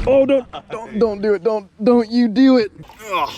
Oh, don't do it. Don't you do it. Ugh.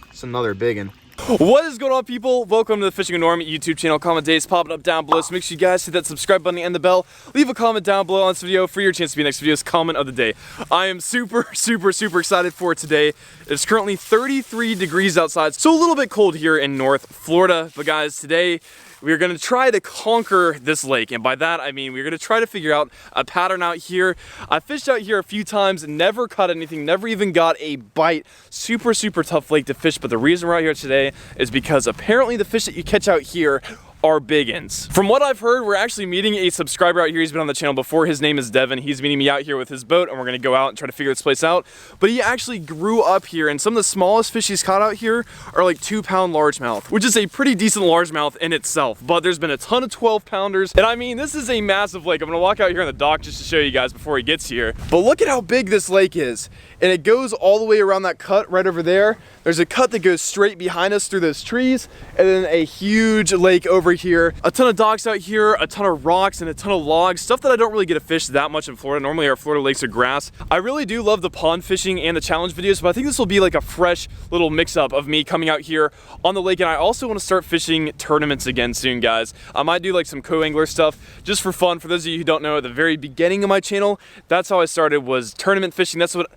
It's another big one. What is going on, people? Welcome to the Fishing with Norm YouTube channel. Comment days popping up down below, so make sure you guys hit that subscribe button and the bell. Leave a comment down below on this video for your chance to be next video's comment of the day. I am super excited for today. It's currently 33 degrees outside, so a little bit cold here in North Florida. But guys, today we're gonna try to conquer this lake, and by that I mean we're gonna try to figure out a pattern out here. I fished out here a few times, never caught anything, never even got a bite. Super tough lake to fish, but the reason we're out here today is because apparently the fish that you catch out here are big uns. From what I've heard, we're actually meeting a subscriber out here. He's been on the channel before. His name is Devin. He's meeting me out here with his boat, and we're gonna go out and try to figure this place out. But he actually grew up here, and some of the smallest fish he's caught out here are like 2-pound largemouth, which is a pretty decent largemouth in itself. But there's been a ton of 12-pounders, and I mean, this is a massive lake. I'm gonna walk out here on the dock just to show you guys before he gets here. But look at how big this lake is. And it goes all the way around that cut right over there. There's a cut that goes straight behind us through those trees, and then a huge lake over here. A ton of docks out here, a ton of rocks, and a ton of logs. Stuff that I don't really get to fish that much in Florida. Normally our Florida lakes are grass. I really do love the pond fishing and the challenge videos, but I think this will be like a fresh little mix-up of me coming out here on the lake. And I also want to start fishing tournaments again soon, guys. I might do like some co-angler stuff just for fun. For those of you who don't know, at the very beginning of my channel, that's how I started, was tournament fishing. That's what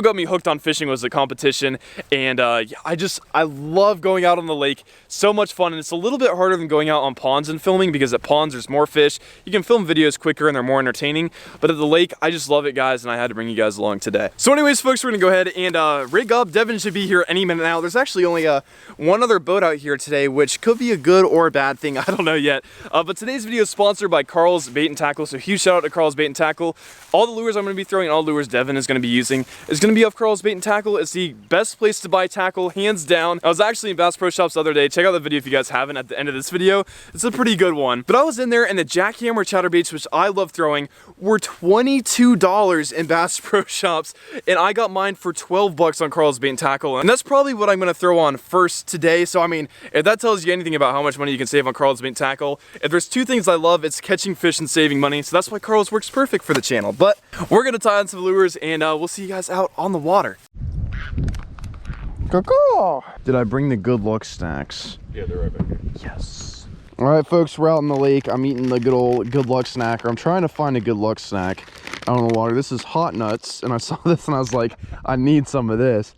got me hooked on fishing, was the competition. And I love going out on the lake. So much fun, and it's a little bit harder than going out on ponds and filming, because at ponds there's more fish. You can film videos quicker and they're more entertaining. But at the lake, I just love it, guys, and I had to bring you guys along today. So anyways, folks, we're gonna go ahead and rig up. Devin should be here any minute now. There's actually only one other boat out here today, which could be a good or a bad thing. I don't know yet. But today's video is sponsored by Carl's Bait and Tackle. So huge shout out to Carl's Bait and Tackle. All the lures I'm gonna be throwing, all the lures Devin is gonna be using, is gonna be off Carl's Bait and Tackle. It's the best place to buy tackle, hands down. I was actually in Bass Pro Shops the other day. Check out the video if you guys haven't at the end of this video. It's a pretty good one. But I was in there, and the jackhammer chatterbaits, which I love throwing, were $22 in Bass Pro Shops, and I got mine for 12 bucks on Carl's Bait and Tackle. And that's probably what I'm gonna throw on first today. So I mean, if that tells you anything about how much money you can save on Carl's Bait and Tackle, if there's two things I love, it's catching fish and saving money. So that's why Carl's works perfect for the channel. But we're gonna tie on some lures, and we'll see you guys out on the water. Caw-caw. Did I bring the good luck snacks? Yeah, they're right back here. Yes. All right, folks, we're out in the lake. I'm eating the good old good luck snack, or I'm trying to find a good luck snack out on the water. This is hot nuts, and I saw this and I was like, I need some of this.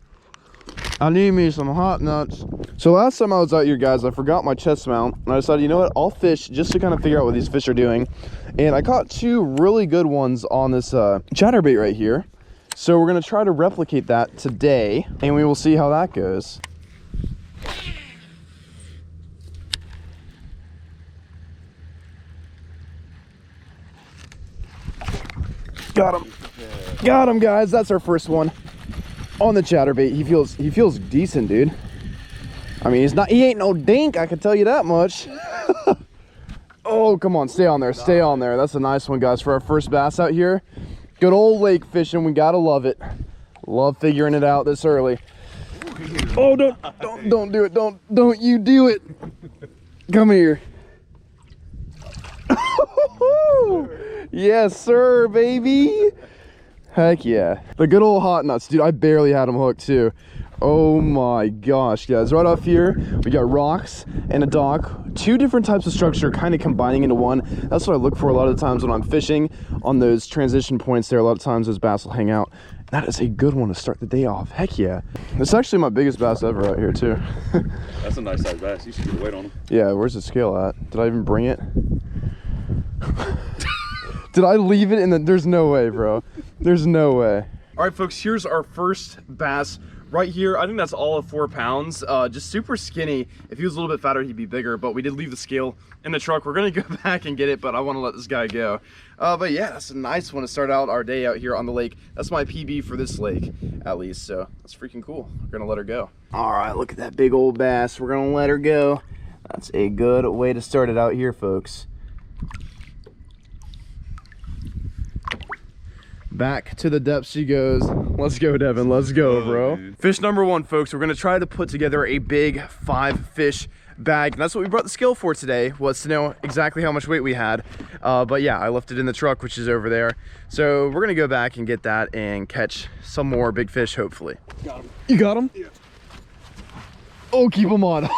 I need me some hot nuts. So last time I was out here, guys, I forgot my chest mount, and I decided, you know what, I'll fish just to kind of figure out what these fish are doing. And I caught two really good ones on this chatterbait right here. So we're gonna try to replicate that today, and we will see how that goes. Got him. Got him, guys. That's our first one on the chatterbait. He feels decent, dude. I mean, he ain't no dink, I can tell you that much. Oh, come on, stay on there, stay on there. That's a nice one, guys, for our first bass out here. Good old lake fishing, we gotta love it. Love figuring it out this early. Oh, don't do it, don't you do it. Come here. Yes, sir, baby. Heck yeah. The good old hot nuts, dude. I barely had them hooked too. Oh my gosh, guys. Right off here, we got rocks and a dock. Two different types of structure kind of combining into one. That's what I look for a lot of the times when I'm fishing on those transition points there. A lot of times those bass will hang out. That is a good one to start the day off. Heck yeah. It's actually my biggest bass ever out here too. That's a nice size bass. You should get a weight on him. Yeah, where's the scale at? Did I even bring it? Did I leave it in the... There's no way, bro. There's no way. All right, folks, here's our first bass right here. I think that's all of 4 pounds. Just super skinny. If he was a little bit fatter, he'd be bigger, but we did leave the scale in the truck. We're gonna go back and get it, but I want to let this guy go. But yeah, that's a nice one to start out our day out here on the lake. That's my PB for this lake, at least, so that's freaking cool. We're gonna let her go. All right, look at that big old bass. We're gonna let her go. That's a good way to start it out here, folks. Back to the depths she goes. Let's go, Devin. Let's go, bro. Dude. Fish number one, folks. We're gonna try to put together a big 5 fish bag. And that's what we brought the scale for today, was to know exactly how much weight we had. But yeah, I left it in the truck, which is over there. So we're gonna go back and get that and catch some more big fish, hopefully. Got him. You got him? Yeah. Oh, keep him on.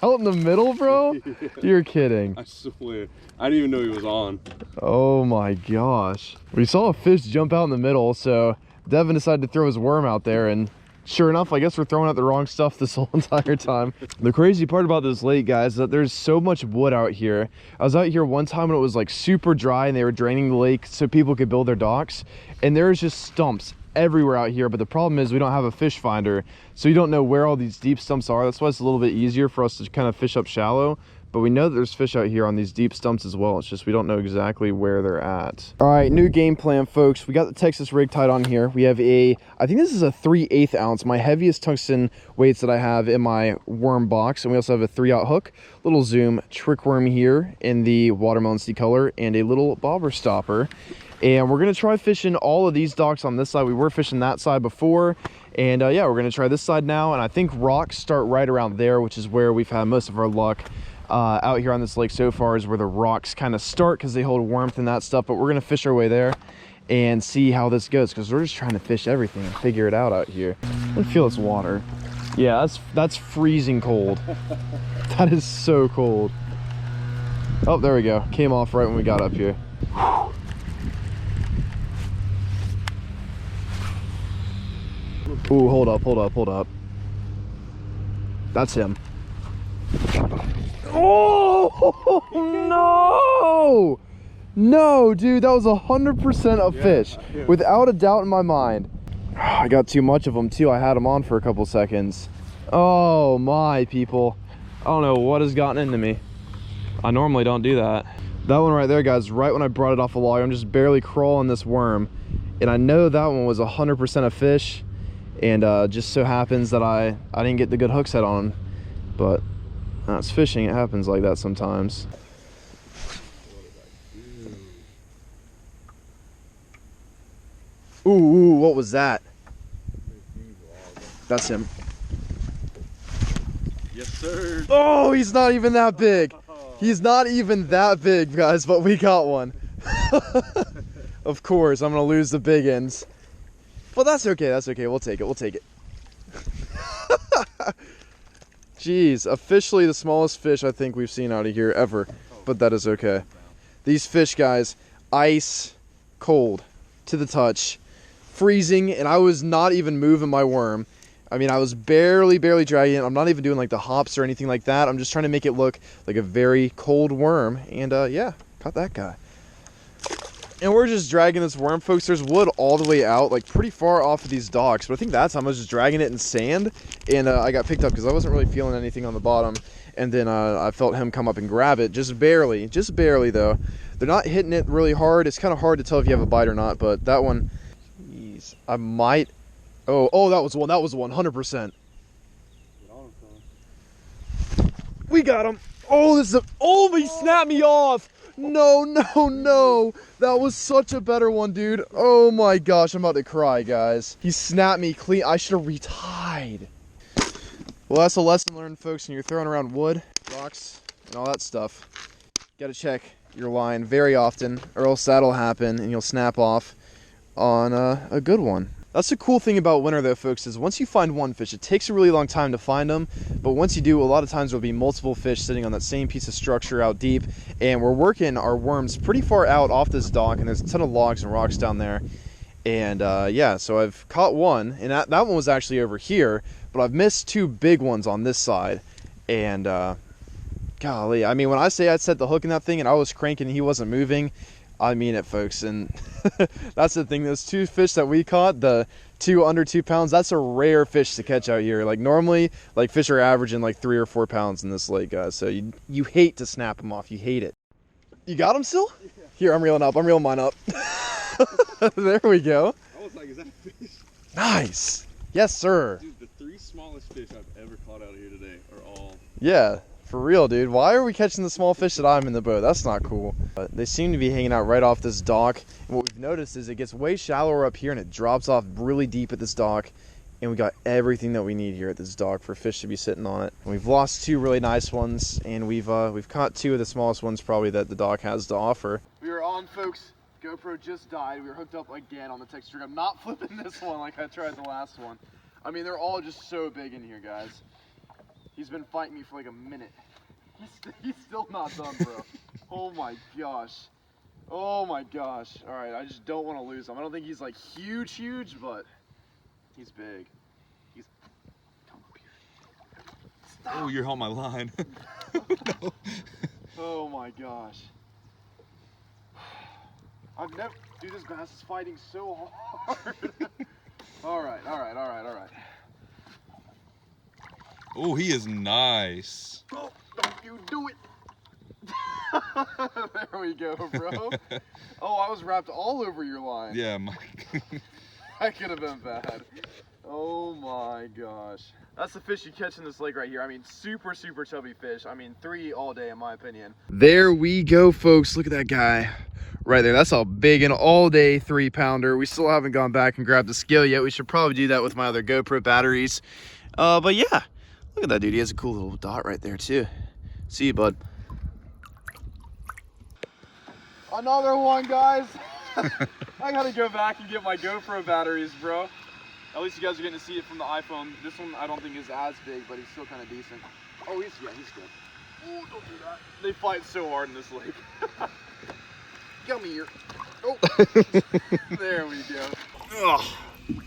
Out in the middle, bro? Yeah. You're kidding. I swear. I didn't even know he was on. Oh my gosh. We saw a fish jump out in the middle, so Devin decided to throw his worm out there, and sure enough, I guess we're throwing out the wrong stuff this whole entire time. The crazy part about this lake, guys, is that there's so much wood out here. I was out here one time when it was like super dry and they were draining the lake so people could build their docks, and there's just stumps everywhere out here. But the problem is we don't have a fish finder, so you don't know where all these deep stumps are. That's why it's a little bit easier for us to kind of fish up shallow. But we know that there's fish out here on these deep stumps as well. It's just we don't know exactly where they're at. All right, new game plan, folks. We got the Texas rig tied on here. We have I think this is a 3/8 ounce, my heaviest tungsten weights that I have in my worm box. And we also have a 3/0 hook, little zoom trick worm here in the watermelon sea color, and a little bobber stopper. And we're gonna try fishing all of these docks on this side. We were fishing that side before. And yeah, we're gonna try this side now. And I think rocks start right around there, which is where we've had most of our luck. Out here on this lake so far is where the rocks kind of start because they hold warmth and that stuff. But we're gonna fish our way there and see how this goes, because we're just trying to fish everything and figure it out here. I feel this water. Yeah, that's freezing cold. That is so cold. Oh, there we go. Came off right when we got up here. Ooh, hold up. That's him. Oh no! No, dude, that was 100% a fish, without a doubt in my mind. I got too much of them too. I had them on for a couple seconds. Oh my people, I don't know what has gotten into me. I normally don't do that. That one right there, guys, right when I brought it off a log, I'm just barely crawling this worm, and I know that one was 100% a fish, and just so happens that I didn't get the good hook set on him. But that's fishing, it happens like that sometimes. Ooh, what was that? That's him. Yes, sir. Oh, he's not even that big. He's not even that big, guys, but we got one. Of course, I'm gonna lose the big ends. But that's okay, we'll take it. Jeez, officially the smallest fish I think we've seen out of here ever, but that is okay. These fish, guys, ice cold to the touch, freezing, and I was not even moving my worm. I mean, I was barely dragging it. I'm not even doing like the hops or anything like that. I'm just trying to make it look like a very cold worm, and yeah, caught that guy. And we're just dragging this worm, folks. There's wood all the way out, like pretty far off of these docks. But I think that time I was just dragging it in sand, and I got picked up because I wasn't really feeling anything on the bottom. And then I felt him come up and grab it, just barely though. They're not hitting it really hard. It's kind of hard to tell if you have a bite or not, but that one, geez, I might. Oh, that was one. That was 100%. We got him. Oh, this is a. Oh, he snapped me off. No. That was such a better one, dude. Oh my gosh, I'm about to cry, guys. He snapped me clean. I should have retied. Well, that's a lesson learned, folks. When you're throwing around wood, rocks, and all that stuff, you gotta check your line very often, or else that'll happen and you'll snap off on a good one. That's the cool thing about winter though, folks, is once you find one fish, it takes a really long time to find them, but once you do, a lot of times there'll be multiple fish sitting on that same piece of structure out deep, and we're working our worms pretty far out off this dock, and there's a ton of logs and rocks down there, and yeah, so I've caught one, and that one was actually over here, but I've missed two big ones on this side, and golly, I mean, when I say I set the hook in that thing and I was cranking and he wasn't moving, I mean it, folks. And that's the thing, those two fish that we caught, the two under 2 pounds, that's a rare fish to catch out here. Like normally, like fish are averaging like 3 or 4 pounds in this lake, guys. So you hate to snap them off. You hate it. You got them still? Yeah. Here, I'm reeling mine up. There we go. I was like, is that a fish? Nice. Yes, sir. Dude, the 3 smallest fish I've ever caught out of here today are all... Yeah. For real, dude. Why are we catching the small fish that I'm in the boat? That's not cool. But they seem to be hanging out right off this dock. And what we've noticed is it gets way shallower up here and it drops off really deep at this dock. and we got everything that we need here at this dock for fish to be sitting on it. And we've lost 2 really nice ones, and we've caught 2 of the smallest ones probably that the dock has to offer. We were on, folks. GoPro just died. We were hooked up again on the texture. I'm not flipping this one like I tried the last one. I mean, they're all just so big in here, guys. He's been fighting me for like a minute. He's still not done, bro. Oh my gosh. Oh my gosh. All right, I just don't want to lose him. I don't think he's like huge, but he's big. He's, come up here. Stop. Oh, you're on my line. No. Oh my gosh. I've never, dude, this bass is fighting so hard. All right. Oh, he is nice. Oh, don't you do it. There we go, bro. Oh, I was wrapped all over your line. Yeah, Mike. That could have been bad. Oh my gosh. That's the fish you catch in this lake right here. I mean, super chubby fish. I mean, 3 all day in my opinion. There we go, folks. Look at that guy right there. That's a big and all day 3-pounder. We still haven't gone back and grabbed the scale yet. We should probably do that with my other GoPro batteries. But yeah, look at that dude. He has a cool little dot right there too. See you, bud. Another one, guys. I gotta go back and get my GoPro batteries, bro. At least you guys are getting to see it from the iPhone. This one I don't think is as big, but he's still kind of decent. Oh, he's good. Oh, don't do that. They fight so hard in this lake. Come here. Oh, there we go. Ugh.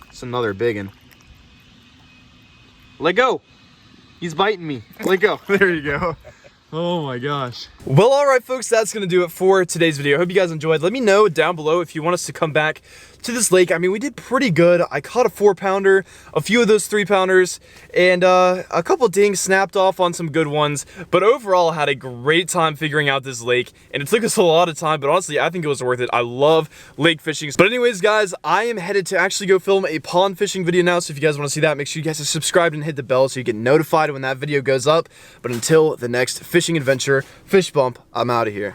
It's another big one. Let go. He's biting me. Let go. There you go. Oh my gosh. Well, all right, folks, that's gonna do it for today's video. I hope you guys enjoyed. Let me know down below if you want us to come back to this lake. I mean, we did pretty good. I caught a 4-pounder, a few of those 3-pounders, and a couple dings snapped off on some good ones. But overall, I had a great time figuring out this lake, and it took us a lot of time, but honestly, I think it was worth it. I love lake fishing. But anyways, guys, I am headed to actually go film a pond fishing video now, so if you guys want to see that, make sure you guys are subscribed and hit the bell so you get notified when that video goes up. But until the next fishing adventure, fish bump, I'm out of here.